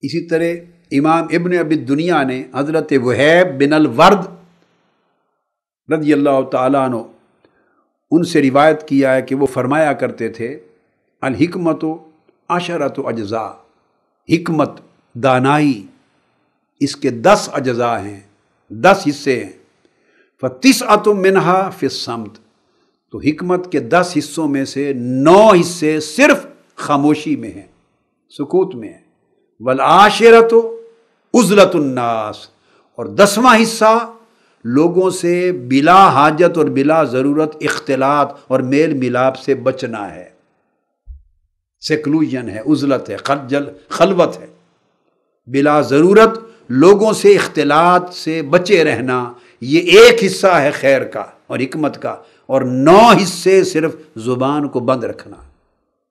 اسی طرح امام ابن ابی دنیا نے حضرت وہیب بن الورد رضی اللہ تعالیٰ عنہ ان سے روایت کیا ہے کہ وہ فرمایا کرتے تھے الحکمت عشرۃ اجزاء، حکمت دانائی اس کے 10 اجزاء ہیں، 10 حصے ہیں، فَتِسْعَةٌ مِّنْهَا فِي الصَّمْتِ، تو حکمت کے 10 حصوں میں سے 9 حصے صرف خاموشی میں ہیں، سکوت میں ہیں، وَالْعَاشِرَةُ عُزْلَةُ النَّاسِ، اور 10واں حصہ لوگوں سے بلا حاجت اور بلا ضرورت اختلاط اور میل ملاپ سے بچنا ہے، سیکلوژن ہے، عزلت ہے، خلوت ہے، بلا ضرورت لوگوں سے اختلاط سے بچے رہنا، یہ ایک حصہ ہے خیر کا اور حکمت کا، اور 9 حصے صرف زبان کو بند رکھنا،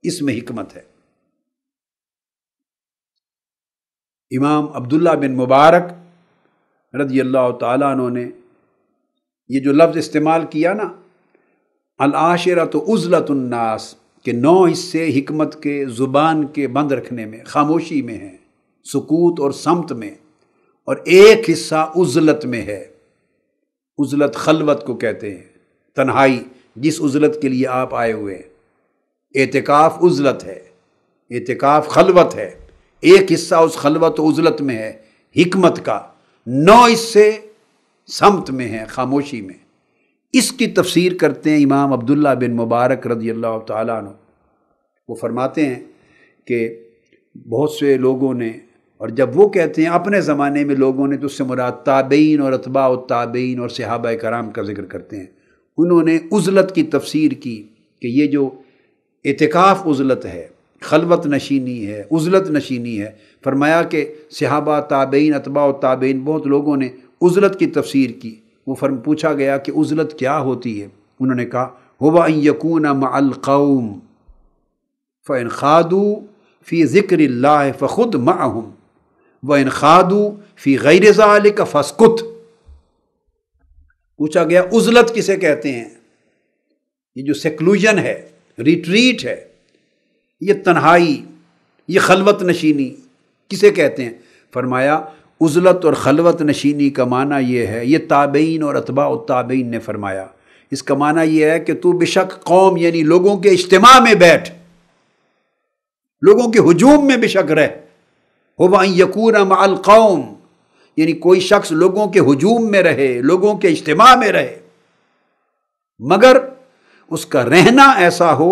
اس میں حکمت ہے۔ امام عبداللہ بن مبارک رضی اللہ تعالیٰ عنہ نے یہ جو لفظ استعمال کیا نا العاشرۃ عزلۃ الناس، کہ 9 حصے حکمت کے زبان کے بند رکھنے میں، خاموشی میں ہیں، سکوت اور صمت میں، اور ایک حصہ عزلت میں ہے۔ عزلت خلوت کو کہتے ہیں، تنہائی، جس عزلت کے لیے آپ آئے ہوئے ہیں۔ اعتکاف عزلت ہے، اعتکاف خلوت ہے، ایک حصہ اس خلوت و عزلت میں ہے حکمت کا، 9 حصے صمت میں ہیں، خاموشی میں۔ اس کی تفسیر کرتے ہیں امام عبداللہ بن مبارک رضی اللہ تعالیٰ عنہ، وہ فرماتے ہیں کہ بہت سے لوگوں نے، اور جب وہ کہتے ہیں اپنے زمانے میں لوگوں نے، تو اس سے مراد تابعین اور اتباع التابعین اور صحابہ کرام کا ذکر کرتے ہیں، انہوں نے عزلت کی تفسیر کی کہ یہ جو اعتکاف عزلت ہے، خلوت نشینی ہے، عزلت نشینی ہے۔ فرمایا کہ صحابہ، تابعین، اتباع التابعین، بہت لوگوں نے عزلت کی تفسیر کی۔ وہ پوچھا گیا کہ عزلت کیا ہوتی ہے؟ انہوں نے کہا هو ان يكون مع القوم فإن خاضوا في ذکر اللہ فخذ معهم وإن خاضوا في غیر ذلك فاسکت۔ پوچھا گیا عزلت کسے کہتے ہیں؟ یہ جو سیکلوژن ہے، ریٹریٹ ہے، یہ تنہائی، یہ خلوت نشینی کسے کہتے ہیں؟ فرمایا عزلت اور خلوت نشینی کا معنی یہ ہے، یہ تابعین اور اتباع التابعین نے فرمایا، اس کا معنی یہ ہے کہ تو بشک قوم یعنی لوگوں کے اجتماع میں بیٹھ، لوگوں کے ہجوم میں بشک رہ، هو ان يكون مع القوم، یعنی کوئی شخص لوگوں کے ہجوم میں رہے، لوگوں کے اجتماع میں رہے، مگر اس کا رہنا ایسا ہو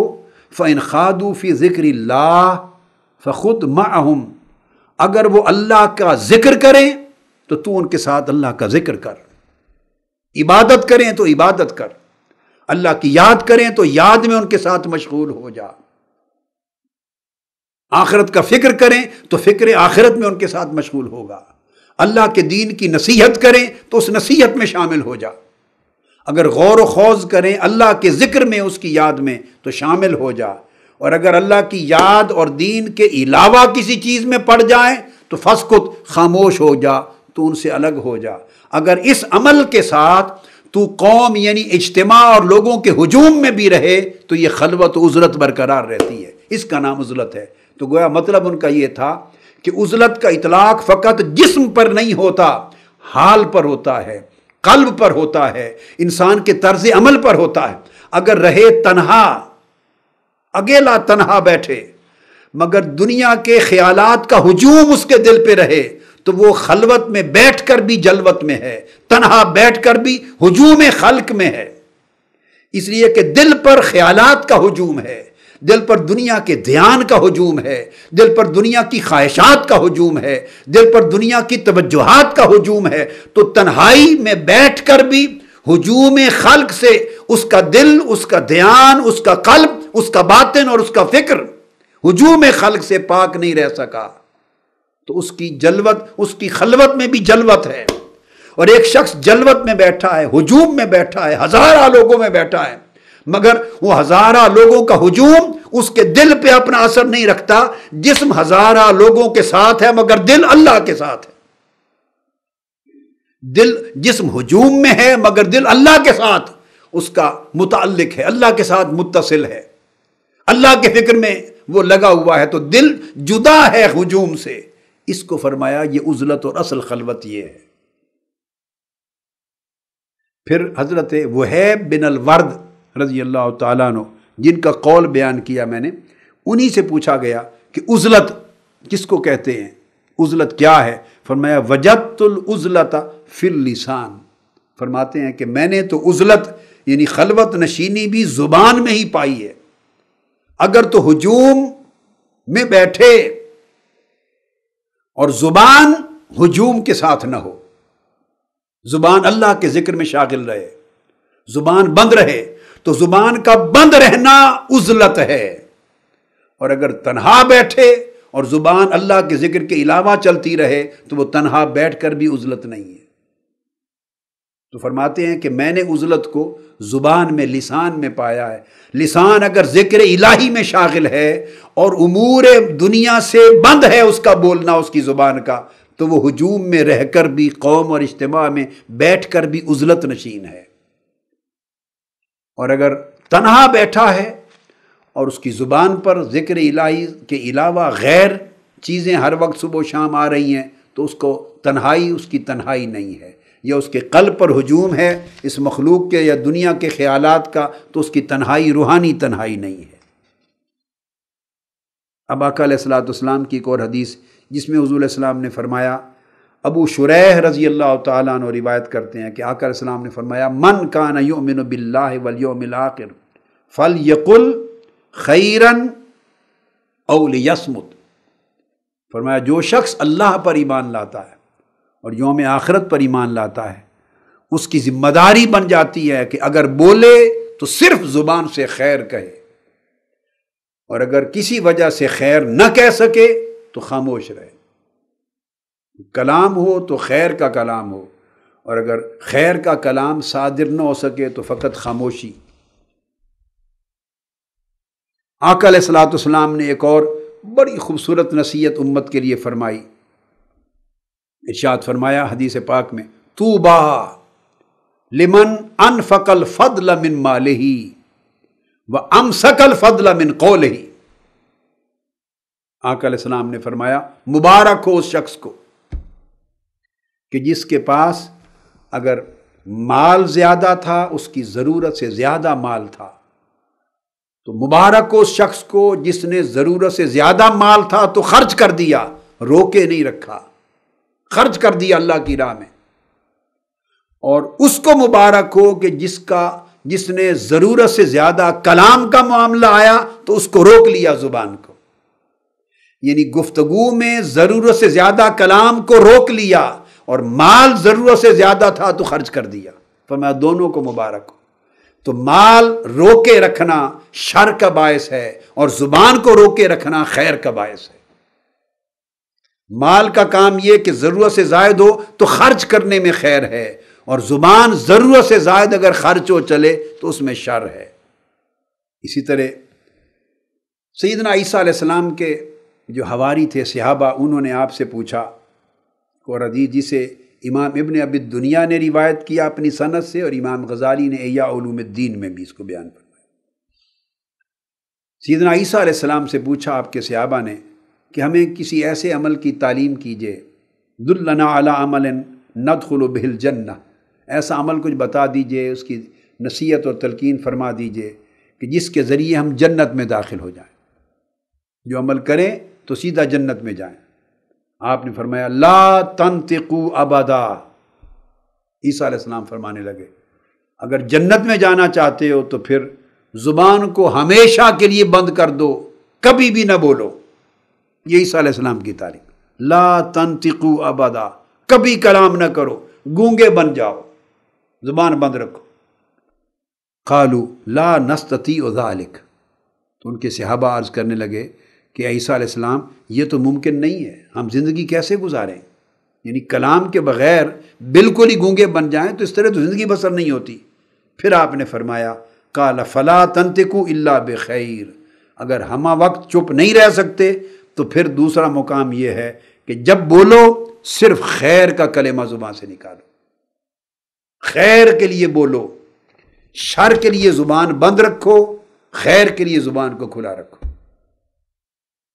فَإِنْ خَاضُوا فِي ذِكْرِ اللَّهِ فَخُذْ مَعَهُمْ، اگر وہ اللہ کا ذکر کریں تو تو ان کے ساتھ اللہ کا ذکر کر، عبادت کریں تو عبادت کر، اللہ کی یاد کریں تو یاد میں ان کے ساتھ مشغول ہو جا، آخرت کا فکر کریں تو فکر آخرت میں ان کے ساتھ مشغول ہوگا، اللہ کے دین کی نصیحت کریں تو اس نصیحت میں شامل ہو جا، اگر غور و خوض کریں اللہ کے ذکر میں، اس کی یاد میں، تو شامل ہو جا، اور اگر اللہ کی یاد اور دین کے علاوہ کسی چیز میں پڑ جائیں تو فسکت، خاموش ہو جا، تو ان سے الگ ہو جا۔ اگر اس عمل کے ساتھ تو قوم یعنی اجتماع اور لوگوں کے ہجوم میں بھی رہے تو یہ خلوت و عزلت برقرار رہتی ہے، اس کا نام عزلت ہے۔ تو گویا مطلب ان کا یہ تھا کہ عزلت کا اطلاق فقط جسم پر نہیں ہوتا، حال پر ہوتا ہے، قلب پر ہوتا ہے، انسان کے طرز عمل پر ہوتا ہے۔ اگر رہے تنہا، اکیلا تنہا بیٹھے، مگر دنیا کے خیالات کا ہجوم اس کے دل پہ رہے، تو وہ خلوت میں بیٹھ کر بھی جلوت میں ہے، تنہا بیٹھ کر بھی ہجوم خلق میں ہے، اس لیے کہ دل پر خیالات کا ہجوم ہے، دل پر دنیا کے دھیان کا ہجوم ہے، دل پر دنیا کی خواہشات کا ہجوم ہے، دل پر دنیا کی توجہات کا ہجوم ہے، تو تنہائی میں بیٹھ کر بھی ہجوم خلق سے اس کا دل، اس کا دھیان، اس کا قلب، اس کا باطن اور اس کا فکر ہجوم خلق سے پاک نہیں رہ سکا، تو اس کی جلوت، اس کی خلوت میں بھی جلوت ہے۔ اور ایک شخص جلوت میں بیٹھا ہے، ہجوم میں بیٹھا ہے، ہزارہ لوگوں میں بیٹھا ہے، مگر وہ ہزارہ لوگوں کا ہجوم اس کے دل پہ اپنا اثر نہیں رکھتا، جسم ہزارہ لوگوں کے ساتھ ہے مگر دل اللہ کے ساتھ ہے، دل جسم ہجوم میں ہے مگر دل اللہ کے ساتھ اس کا متعلق ہے، اللہ کے ساتھ متصل ہے، اللہ کے فکر میں وہ لگا ہوا ہے، تو دل جدا ہے ہجوم سے، اس کو فرمایا یہ عزلت اور اصل خلوت یہ ہے۔ پھر حضرت وہیب بن الورد رضی اللہ تعالیٰ عنہ جن کا قول بیان کیا میں نے، انہی سے پوچھا گیا کہ عزلت کس کو کہتے ہیں، عزلت کیا ہے؟ فرمایا وجدت العزلۃ فی اللسان، فرماتے ہیں کہ میں نے تو عزلت یعنی خلوت نشینی بھی زبان میں ہی پائی ہے۔ اگر تو ہجوم میں بیٹھے اور زبان ہجوم کے ساتھ نہ ہو، زبان اللہ کے ذکر میں شاغل رہے، زبان بند رہے، تو زبان کا بند رہنا عزلت ہے۔ اور اگر تنہا بیٹھے اور زبان اللہ کے ذکر کے علاوہ چلتی رہے تو وہ تنہا بیٹھ کر بھی عزلت نہیں ہے۔ تو فرماتے ہیں کہ میں نے عزلت کو زبان میں، لسان میں پایا ہے۔ لسان اگر ذکر الہی میں شاغل ہے اور امور دنیا سے بند ہے اس کا بولنا، اس کی زبان کا، تو وہ ہجوم میں رہ کر بھی، قوم اور اجتماع میں بیٹھ کر بھی عزلت نشین ہے۔ اور اگر تنہا بیٹھا ہے اور اس کی زبان پر ذکر الہی کے علاوہ غیر چیزیں ہر وقت صبح و شام آ رہی ہیں، تو اس کو تنہائی، اس کی تنہائی نہیں ہے، یا اس کے قلب پر ہجوم ہے اس مخلوق کے یا دنیا کے خیالات کا، تو اس کی تنہائی روحانی تنہائی نہیں ہے۔ اب آقا علیہ الصلوۃ والسلام کی ایک اور حدیث جس میں حضور علیہ السلام نے فرمایا، ابو شریح رضی اللہ تعالیٰ عنہ روایت کرتے ہیں کہ آقا علیہ السلام نے فرمایا من کان یؤمن باللہ والیوم الآخر فلیقل خیرا او لیصمت، فرمایا جو شخص اللہ پر ایمان لاتا ہے اور یوم آخرت پر ایمان لاتا ہے، اس کی ذمہ داری بن جاتی ہے کہ اگر بولے تو صرف زبان سے خیر کہے، اور اگر کسی وجہ سے خیر نہ کہہ سکے تو خاموش رہے۔ کلام ہو تو خیر کا کلام ہو، اور اگر خیر کا کلام صادر نہ ہو سکے تو فقط خاموشی۔ آقا علیہ الصلوۃ والسلام نے ایک اور بڑی خوبصورت نصیحت امت کے لیے فرمائی، ارشاد فرمایا حدیث پاک میں طوبیٰ لمن انفق الفضل من مالہ وامسک الفضل من قولہ، آقا علیہ السلام نے فرمایا مبارک ہو اس شخص کو کہ جس کے پاس اگر مال زیادہ تھا، اس کی ضرورت سے زیادہ مال تھا، تو مبارک ہو اس شخص کو جس نے ضرورت سے زیادہ مال تھا تو خرچ کر دیا، روکے نہیں رکھا، خرچ کر دیا اللہ کی راہ میں۔ اور اس کو مبارک ہو کہ جس نے ضرورت سے زیادہ کلام کا معاملہ آیا تو اس کو روک لیا زبان کو، یعنی گفتگو میں ضرورت سے زیادہ کلام کو روک لیا، اور مال ضرورت سے زیادہ تھا تو خرچ کر دیا، فرمایا دونوں کو مبارک ہو۔ تو مال روکے رکھنا شر کا باعث ہے، اور زبان کو روکے رکھنا خیر کا باعث ہے۔ مال کا کام یہ کہ ضرورت سے زائد ہو تو خرچ کرنے میں خیر ہے، اور زبان ضرورت سے زائد اگر خرچ ہو چلے تو اس میں شر ہے۔ اسی طرح سیدنا عیسیٰ علیہ السلام کے جو حواری تھے صحابہ، انہوں نے آپ سے پوچھا، اور حدیث جسے امام ابن ابی الدنیا نے روایت کیا اپنی سند سے، اور امام غزالی نے احیاء علوم الدین میں بھی اس کو بیان فرمایا۔ سیدنا عیسیٰ علیہ السلام سے پوچھا آپ کے صحابہ نے کہ ہمیں کسی ایسے عمل کی تعلیم کیجیے، دلنا علی عمل ندخل بہ الجنہ، ایسا عمل کچھ بتا دیجئے، اس کی نصیحت اور تلقین فرما دیجئے کہ جس کے ذریعے ہم جنت میں داخل ہو جائیں، جو عمل کریں تو سیدھا جنت میں جائیں۔ آپ نے فرمایا لا تنطقوا ابدا، عیسیٰ علیہ السلام فرمانے لگے اگر جنت میں جانا چاہتے ہو تو پھر زبان کو ہمیشہ کے لیے بند کر دو، کبھی بھی نہ بولو۔ یہ عیسیٰ علیہ السلام کی تعلیم، لا تنطقوا ابدا، کبھی کلام نہ کرو، گونگے بن جاؤ، زبان بند رکھو۔ قالوا لا نستطيع ذلك، تو ان کے صحابہ عرض کرنے لگے کہ عیسیٰ علیہ السلام یہ تو ممکن نہیں ہے، ہم زندگی کیسے گزاریں؟ یعنی کلام کے بغیر بالکل ہی گونگے بن جائیں تو اس طرح تو زندگی بسر نہیں ہوتی۔ پھر آپ نے فرمایا قال فلا تنطقوا الا بخیر، اگر ہمہ وقت چپ نہیں رہ سکتے تو پھر دوسرا مقام یہ ہے کہ جب بولو صرف خیر کا کلمہ زبان سے نکالو، خیر کے لیے بولو، شر کے لیے زبان بند رکھو، خیر کے لیے زبان کو کھلا رکھو۔